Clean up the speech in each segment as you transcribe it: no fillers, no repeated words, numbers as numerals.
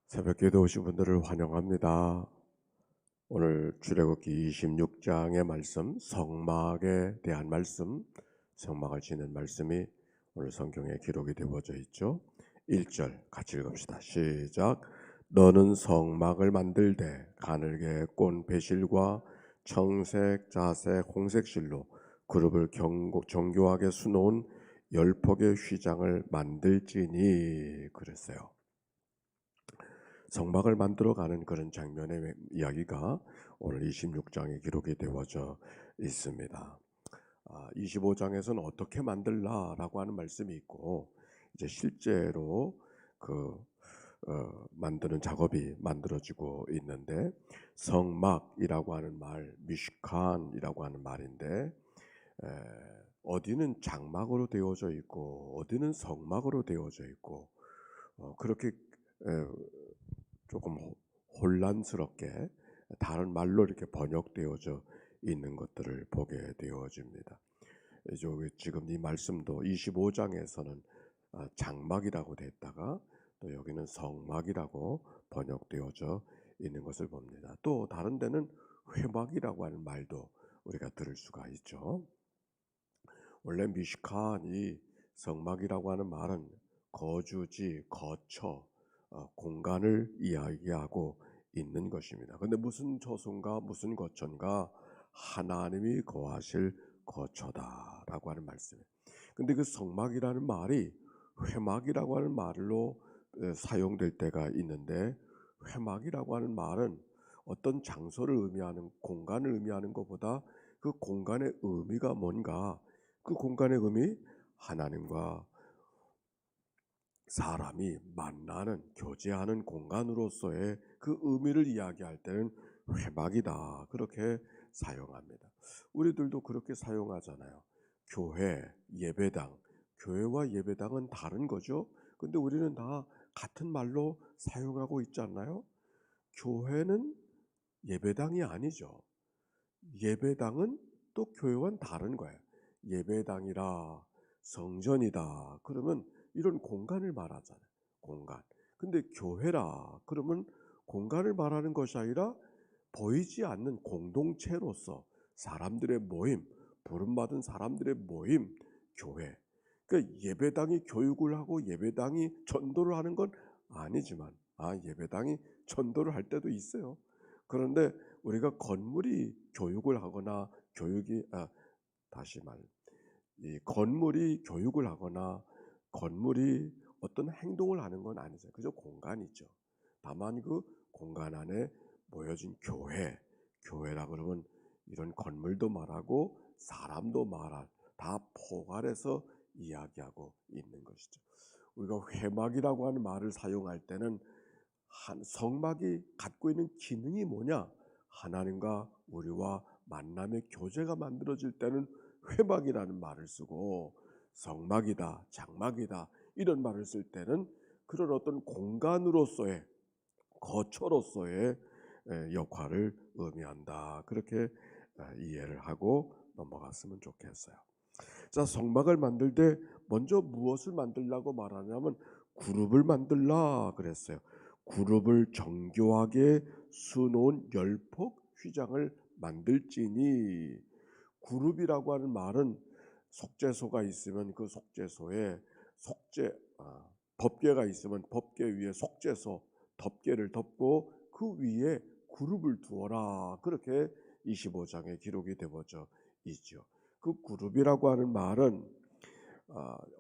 새벽기도 오신 분들을 환영합니다. 오늘 출애굽기 26장의 말씀, 성막에 대한 말씀, 성막을 지는 말씀이 오늘 성경에 기록이 되어져 있죠. 1절 같이 읽읍시다. 시작. 너는 성막을 만들되 가늘게 꼰 배실과 청색, 자색, 홍색 실로 그룹을 정교하게 수놓은 10폭의 휘장을 만들지니 그랬어요. 성막을 만들어가는 그런 장면의 이야기가 오늘 26장에 기록이 되어져 있습니다. 25장에서는 어떻게 만들라라고 하는 말씀이 있고 이제 실제로 만드는 작업이 만들어지고 있는데 성막이라고 하는 말, 미슈칸이라고 하는 말인데 어디는 장막으로 되어져 있고 어디는 성막으로 되어져 있고 그렇게 조금 혼란스럽게 다른 말로 이렇게 번역되어져 있는 것들을 보게 되어집니다. 지금 이 말씀도 25장에서는 장막이라고 됐다가 또 여기는 성막이라고 번역되어져 있는 것을 봅니다. 또 다른 데는 회막이라고 하는 말도 우리가 들을 수가 있죠. 원래 미시칸이 성막이라고 하는 말은 거주지, 거처, 공간을 이야기하고 있는 것입니다. 근데 무슨 처소인가 무슨 거처인가? 하나님이 거하실 거처다라고 하는 말씀이에요. 근데 그 성막이라는 말이 회막이라고 하는 말로 사용될 때가 있는데 회막이라고 하는 말은 어떤 장소를 의미하는 공간을 의미하는 것보다 그 공간의 의미가 뭔가 그 공간의 의미 하나님과 사람이 만나는 교제하는 공간으로서의 그 의미를 이야기할 때는 회막이다 그렇게 사용합니다. 우리들도 그렇게 사용하잖아요. 교회, 예배당, 교회와 예배당은 다른 거죠. 근데 우리는 다 같은 말로 사용하고 있지 않나요? 교회는 예배당이 아니죠. 예배당은 또 교회와는 다른 거예요. 예배당이라 성전이다 그러면 이런 공간을 말하잖아요. 공간. 근데 교회라 그러면 공간을 말하는 것이 아니라 보이지 않는 공동체로서 사람들의 모임, 부름받은 사람들의 모임, 교회. 그러니까 예배당이 교육을 하고 예배당이 전도를 하는 건 아니지만 예배당이 전도를 할 때도 있어요. 그런데 우리가 건물이 교육을 하거나 다시 말, 이 건물이 교육을 하거나 건물이 어떤 행동을 하는 건 아니죠. 그저 공간이죠. 다만 그 공간 안에 모여진 교회라 그러면 이런 건물도 말하고 사람도 말할 다 포괄해서 이야기하고 있는 것이죠. 우리가 회막이라고 하는 말을 사용할 때는 한 성막이 갖고 있는 기능이 뭐냐? 하나님과 우리와 만남의 교제가 만들어질 때는 회막이라는 말을 쓰고 성막이다, 장막이다 이런 말을 쓸 때는 그런 어떤 공간으로서의 거처로서의 역할을 의미한다. 그렇게 이해를 하고 넘어갔으면 좋겠어요. 자, 성막을 만들 때 먼저 무엇을 만들라고 말하냐면 그룹을 만들라 그랬어요. 그룹을 정교하게 수놓은 10폭 휘장을 만들지니 그룹이라고 하는 말은 속죄소가 있으면 그 속죄소에 덮개가 있으면 덮개 위에 속죄소 덮개를 덮고 그 위에 그룹을 두어라 그렇게 25장에 기록이 되어져 있죠. 그 그룹이라고 하는 말은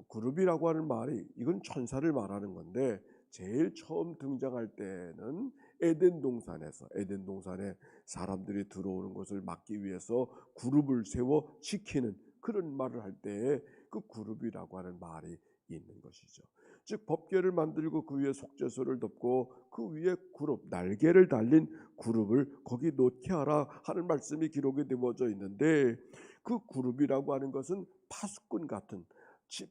그룹이라고 하는 말이 이건 천사를 말하는 건데 제일 처음 등장할 때는 에덴 동산에 사람들이 들어오는 것을 막기 위해서 그룹을 세워 지키는 그런 말을 할 때에 그 그룹이라고 하는 말이 있는 것이죠. 즉 법궤를 만들고 그 위에 속죄소를 덮고 그 위에 그룹 날개를 달린 그룹을 거기 놓게 하라 하는 말씀이 기록이 되어져 있는데 그 그룹이라고 하는 것은 파수꾼 같은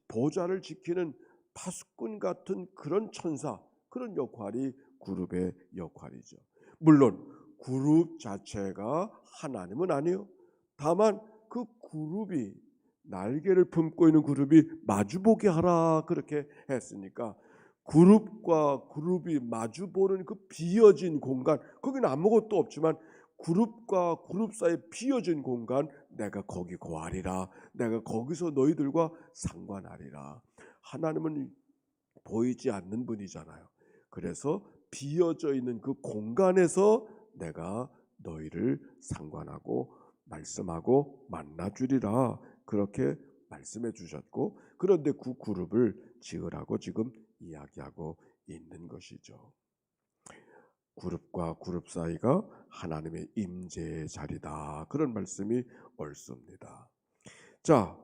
보좌를 지키는 파수꾼 같은 그런 천사 그런 역할이 그룹의 역할이죠. 물론 그룹 자체가 하나님은 아니요. 다만 그 그룹이 날개를 품고 있는 그룹이 마주보게 하라 그렇게 했으니까 그룹과 그룹이 마주보는 그 비어진 공간, 거기는 아무것도 없지만 그룹과 그룹 사이 비어진 공간, 내가 거기 거하리라. 내가 거기서 너희들과 상관하리라. 하나님은 보이지 않는 분이잖아요. 그래서 비어져 있는 그 공간에서 내가 너희를 상관하고 말씀하고 만나주리라. 그렇게 말씀해 주셨고, 그런데 그 그룹을 지으라고 지금 이야기하고 있는 것이죠. 그룹과 그룹 사이가 하나님의 임재의 자리다. 그런 말씀이 옳습니다. 자,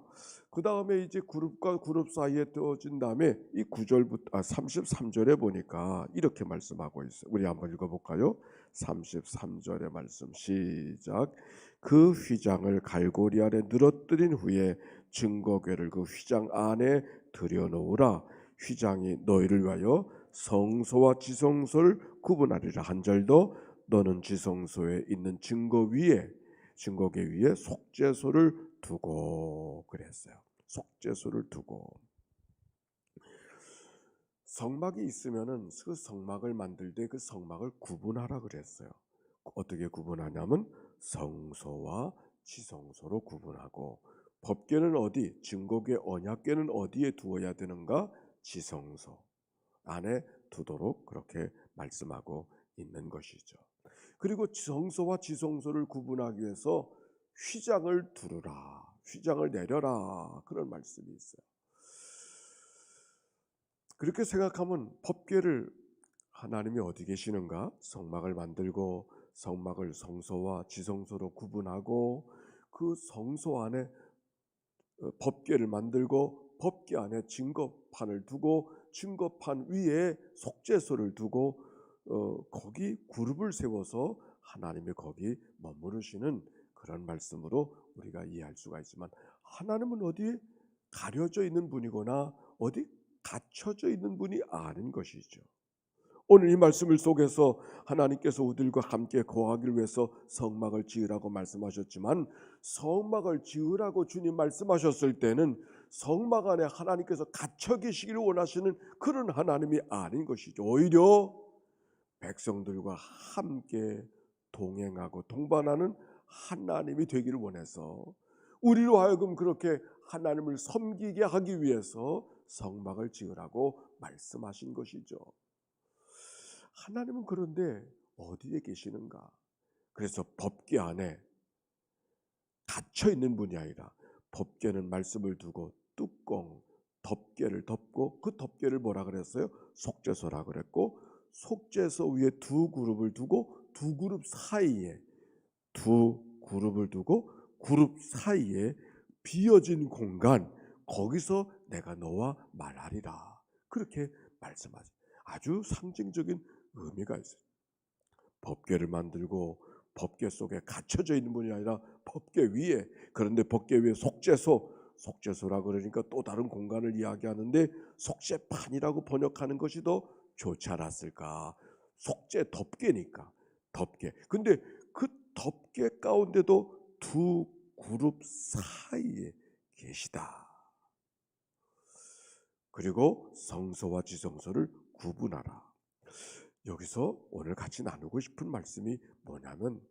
그 다음에 이제 그룹과 그룹 사이에 두어진 다음에 이 9절부터 33절에 보니까 이렇게 말씀하고 있어요. 우리 한번 읽어볼까요? 33절의 말씀 시작. 그 휘장을 갈고리 아래 늘어뜨린 후에 증거궤를 그 휘장 안에 들여놓으라. 휘장이 너희를 위하여 성소와 지성소를 구분하리라. 한 절 더, 너는 지성소에 있는 증거궤 위에 속죄소를 두고 그랬어요. 속죄소를 두고. 성막이 있으면은 그 성막을 만들 때 그 성막을 구분하라 그랬어요. 어떻게 구분하냐면 성소와 지성소로 구분하고, 법궤는 어디, 증거궤 언약궤는 어디에 두어야 되는가? 지성소 안에 두도록 그렇게 말씀하고 있는 것이죠. 그리고 성소와 지성소를 구분하기 위해서 휘장을 두르라, 휘장을 내려라, 그런 말씀이 있어요. 그렇게 생각하면 법궤를 하나님이 어디 계시는가? 성막을 만들고 성막을 성소와 지성소로 구분하고 그 성소 안에 법궤를 만들고 법궤 안에 증거판을 두고 증거판 위에 속죄소를 두고 거기 그룹을 세워서 하나님이 거기 머무르시는 그런 말씀으로 우리가 이해할 수가 있지만, 하나님은 어디에 가려져 있는 분이거나 어디 갇혀져 있는 분이 아닌 것이죠. 오늘 이 말씀을 속에서 하나님께서 우리들과 함께 거하기를 위해서 성막을 지으라고 말씀하셨지만, 성막을 지으라고 주님 말씀하셨을 때는 성막 안에 하나님께서 갇혀 계시기를 원하시는 그런 하나님이 아닌 것이죠. 오히려 백성들과 함께 동행하고 동반하는 하나님이 되기를 원해서 우리로 하여금 그렇게 하나님을 섬기게 하기 위해서 성막을 지으라고 말씀하신 것이죠. 하나님은 그런데 어디에 계시는가? 그래서 법궤 안에 갇혀 있는 분이 아니라 법궤는 말씀을 두고 뚜껑 덮개를 덮고 그 덮개를 뭐라 그랬어요? 속죄소라 그랬고, 속죄소 위에 두 그룹을 두고 두 그룹 사이에 비어진 공간, 거기서 내가 너와 말하리라. 그렇게 말씀하죠. 아주 상징적인 의미가 있어요. 법궤를 만들고 법궤 속에 갇혀져 있는 분이 아니라 법궤 위에, 그런데 법궤 위에 속죄소라 그러니까 또 다른 공간을 이야기하는데 속죄판이라고 번역하는 것이 더 좋지 않았을까? 속죄 덮개니까 덮개. 근데 그 덮개 가운데도 두 그룹 사이에 계시다. 그리고 성소와 지성소를 구분하라. 여기서 오늘 같이 나누고 싶은 말씀이 뭐냐면,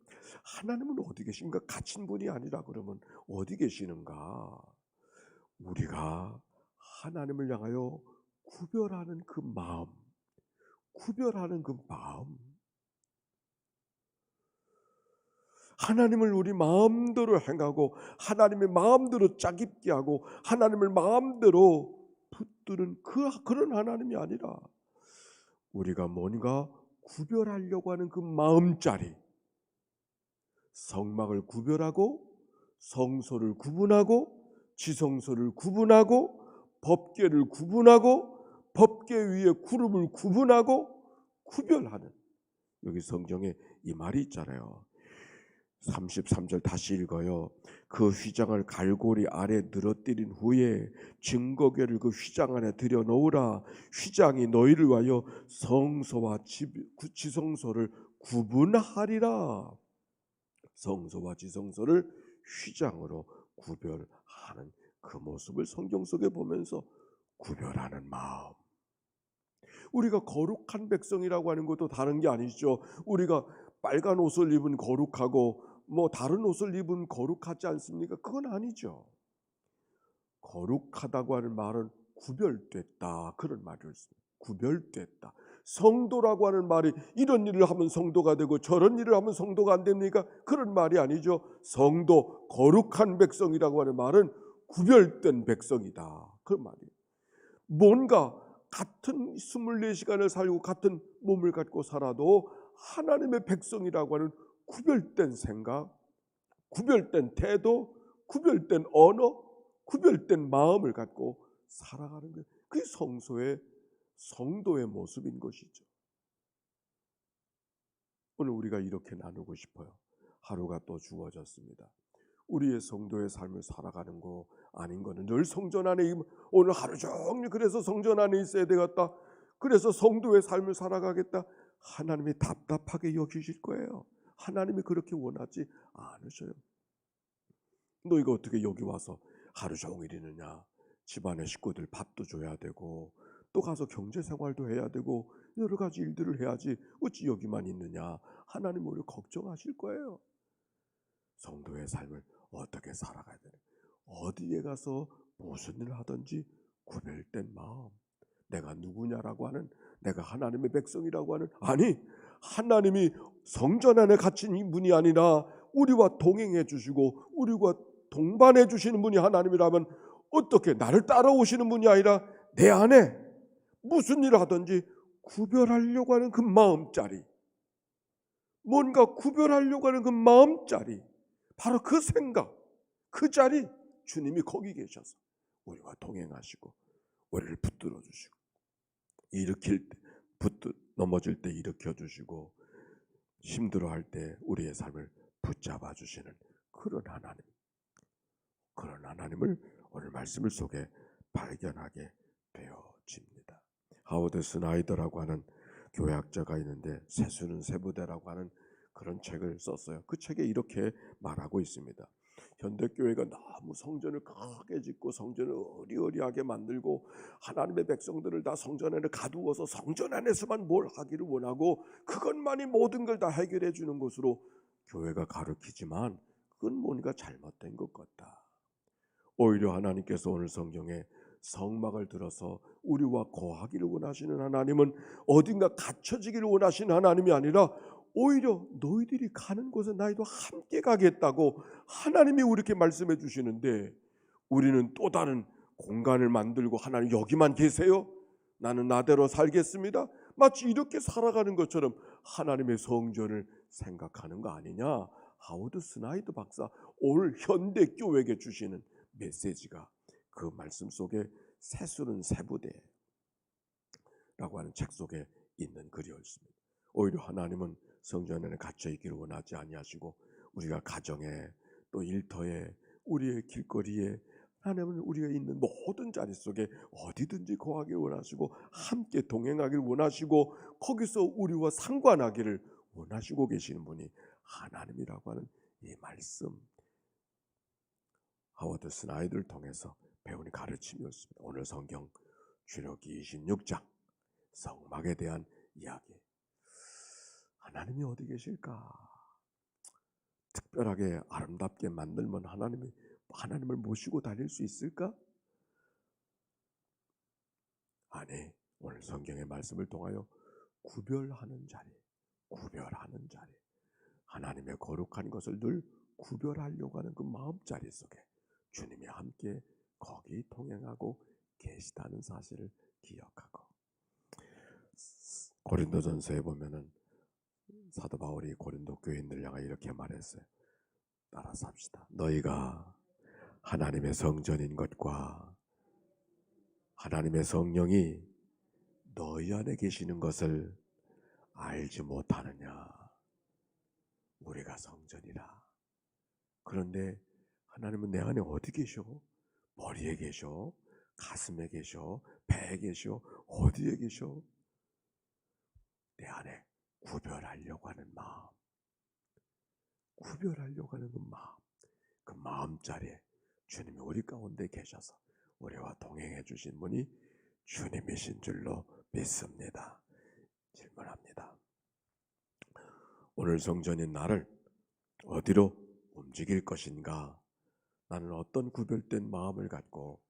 하나님은 어디 계신가? 갇힌 분이 아니라 그러면 어디 계시는가? 우리가 하나님을 향하여 구별하는 그 마음, 하나님을 우리 마음대로 행하고 하나님의 마음대로 짜깁게 하고 하나님을 마음대로 붙드는 그런 하나님이 아니라, 우리가 뭔가 구별하려고 하는 그 마음짜리, 성막을 구별하고 성소를 구분하고 지성소를 구분하고 법궤를 구분하고 법궤 위에 그룹을 구분하고 구별하는, 여기 성경에 이 말이 있잖아요. 33절 다시 읽어요. 그 휘장을 갈고리 아래 늘어뜨린 후에 증거궤를 그 휘장 안에 들여놓으라. 휘장이 너희를 위하여 성소와 지성소를 구분하리라. 성소와 지성소를 휘장으로 구별하는 그 모습을 성경 속에 보면서 구별하는 마음, 우리가 거룩한 백성이라고 하는 것도 다른 게 아니죠. 우리가 빨간 옷을 입은 거룩하고 뭐 다른 옷을 입은 거룩하지 않습니까? 그건 아니죠. 거룩하다고 하는 말은 구별됐다, 그런 말을 씁니다. 구별됐다. 성도라고 하는 말이 이런 일을 하면 성도가 되고 저런 일을 하면 성도가 안 됩니까? 그런 말이 아니죠. 성도, 거룩한 백성이라고 하는 말은 구별된 백성이다, 그런 말이에요. 뭔가 같은 24시간을 살고 같은 몸을 갖고 살아도 하나님의 백성이라고 하는 구별된 생각, 구별된 태도, 구별된 언어, 구별된 마음을 갖고 살아가는 것, 그게 성도의 모습인 것이죠. 오늘 우리가 이렇게 나누고 싶어요. 하루가 또 주어졌습니다. 우리의 성도의 삶을 살아가는 거 아닌 거는 늘 성전 안에, 오늘 하루 종일 그래서 성전 안에 있어야 되겠다, 그래서 성도의 삶을 살아가겠다, 하나님이 답답하게 여기실 거예요. 하나님이 그렇게 원하지 않으셔요. 너 이거 어떻게 여기 와서 하루 종일 있느냐, 집안의 식구들 밥도 줘야 되고 또 가서 경제생활도 해야 되고 여러 가지 일들을 해야지 어찌 여기만 있느냐, 하나님 오히려 걱정하실 거예요. 성도의 삶을 어떻게 살아가야 되는, 어디에 가서 무슨 일을 하든지 구별된 마음, 내가 누구냐라고 하는, 내가 하나님의 백성이라고 하는, 아니 하나님이 성전 안에 갇힌 이 분이 아니라 우리와 동행해 주시고 우리와 동반해 주시는 분이 하나님이라면 어떻게 나를 따라오시는 분이 아니라 내 안에 무슨 일을 하든지 구별하려고 하는 그 마음짜리, 뭔가 구별하려고 하는 그 마음짜리, 바로 그 생각, 그 자리, 주님이 거기 계셔서 우리와 동행하시고 우리를 붙들어 주시고 일으킬 때 넘어질 때 일으켜 주시고 힘들어할 때 우리의 삶을 붙잡아 주시는 그런 하나님을 오늘 말씀을 속에 발견하게 되어집니다. 하워드 스나이더라고 하는 교회학자가 있는데 세수는 세부대라고 하는 그런 책을 썼어요. 그 책에 이렇게 말하고 있습니다. 현대교회가 너무 성전을 크게 짓고 성전을 어리어리하게 만들고 하나님의 백성들을 다 성전 안에 가두어서 성전 안에서만 뭘 하기를 원하고 그것만이 모든 걸 다 해결해 주는 것으로 교회가 가르치지만 그건 뭔가 잘못된 것 같다. 오히려 하나님께서 오늘 성경에 성막을 들어서 우리와 거하기를 원하시는 하나님은 어딘가 갇혀지기를 원하시는 하나님이 아니라 오히려 너희들이 가는 곳에 나희도 함께 가겠다고 하나님이 우리에게 말씀해 주시는데, 우리는 또 다른 공간을 만들고 하나님 여기만 계세요, 나는 나대로 살겠습니다, 마치 이렇게 살아가는 것처럼 하나님의 성전을 생각하는 거 아니냐. 하워드 스나이더 박사 오늘 현대 교회에게 주시는 메시지가 그 말씀 속에 세수는 세부대라고 하는 책 속에 있는 글이었습니다. 오히려 하나님은 성전 안에 갇혀 있기를 원하지 아니하시고 우리가 가정에 또 일터에 우리의 길거리에 하나님은 우리가 있는 모든 자리 속에 어디든지 거하기를 원하시고 함께 동행하기를 원하시고 거기서 우리와 상관하기를 원하시고 계시는 분이 하나님이라고 하는 이 말씀, 하워드 스나이더를 통해서 배우니 가르침이었습니다. 오늘 성경 출애굽기 26장 성막에 대한 이야기. 하나님이 어디 계실까? 특별하게 아름답게 만들면 하나님을 모시고 다닐 수 있을까? 아니, 오늘 성경의 말씀을 통하여 구별하는 자리, 하나님의 거룩한 것을 늘 구별하려고 하는 그 마음자리 속에 주님이 함께 거기 동행하고 계시다는 사실을 기억하고, 고린도전서에 보면은 사도 바울이 고린도 교인들을 향하여 이렇게 말했어요. 따라서 합시다. 너희가 하나님의 성전인 것과 하나님의 성령이 너희 안에 계시는 것을 알지 못하느냐. 우리가 성전이라. 그런데 하나님은 내 안에 어디 계셔? 머리에 계셔? 가슴에 계셔? 배에 계셔? 어디에 계셔? 내 안에 구별하려고 하는 마음, 그 마음자리에 주님이 우리 가운데 계셔서 우리와 동행해 주신 분이 주님이신 줄로 믿습니다. 질문합니다. 오늘 성전인 나를 어디로 움직일 것인가? 나는 어떤 구별된 마음을 갖고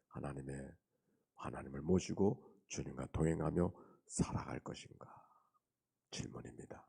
하나님을 모시고 주님과 동행하며 살아갈 것인가? 질문입니다.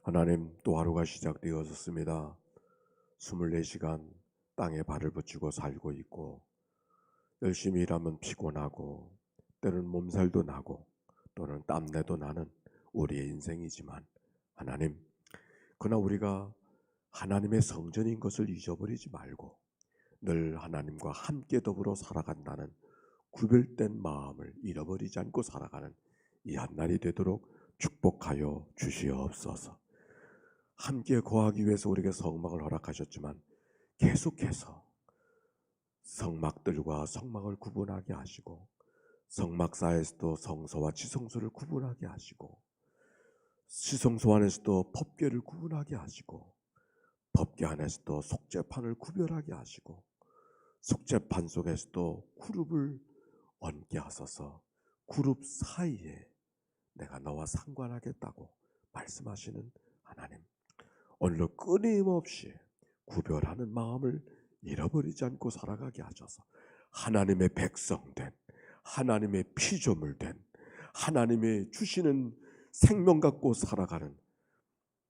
하나님, 또 하루가 시작되었습니다. 24시간 땅에 발을 붙이고 살고 있고, 열심히 일하면 피곤하고 때로는 몸살도 나고 또는 땀내도 나는 우리의 인생이지만, 하나님, 그러나 우리가 하나님의 성전인 것을 잊어버리지 말고 늘 하나님과 함께 더불어 살아간다는 구별된 마음을 잃어버리지 않고 살아가는 이 한날이 되도록 축복하여 주시옵소서. 함께 거하기 위해서 우리에게 성막을 허락하셨지만 계속해서 성막들과 성막을 구분하게 하시고, 성막 사이에서도 성소와 지성소를 구분하게 하시고, 지성소 안에서도 법궤를 구분하게 하시고, 법궤 안에서도 속죄판을 구별하게 하시고, 속죄판 속에서도 그룹을 얹게 하소서. 그룹 사이에 내가 너와 상관하겠다고 말씀하시는 하나님, 오늘도 끊임없이 구별하는 마음을 잃어버리지 않고 살아가게 하셔서 하나님의 백성된, 하나님의 피조물된, 하나님의 주시는 생명 갖고 살아가는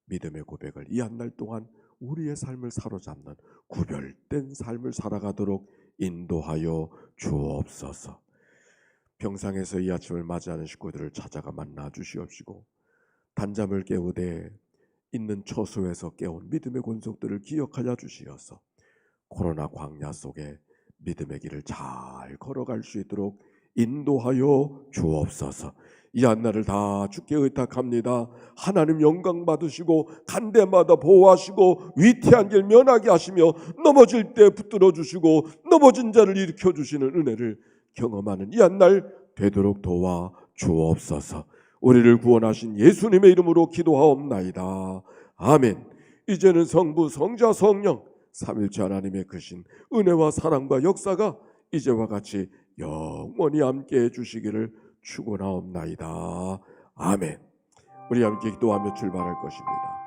믿음의 고백을 이 한 날 동안 우리의 삶을 사로잡는 구별된 삶을 살아가도록 인도하여 주옵소서. 병상에서 이 아침을 맞이하는 식구들을 찾아가 만나 주시옵시고, 단잠을 깨우되 있는 처소에서 깨운 믿음의 권속들을 기억하여 주시어서 코로나 광야 속에 믿음의 길을 잘 걸어갈 수 있도록 인도하여 주옵소서. 이 한날을 다 주께 의탁합니다. 하나님 영광 받으시고 간대마다 보호하시고 위태한 길 면하게 하시며 넘어질 때 붙들어 주시고 넘어진 자를 일으켜 주시는 은혜를 경험하는 이 한날 되도록 도와 주옵소서. 우리를 구원하신 예수님의 이름으로 기도하옵나이다. 아멘. 이제는 성부, 성자, 성령 삼일체 하나님의 크신 은혜와 사랑과 역사가 이제와 같이 영원히 함께 해주시기를 축원하옵나이다. 아멘. 우리 함께 기도하며 출발할 것입니다.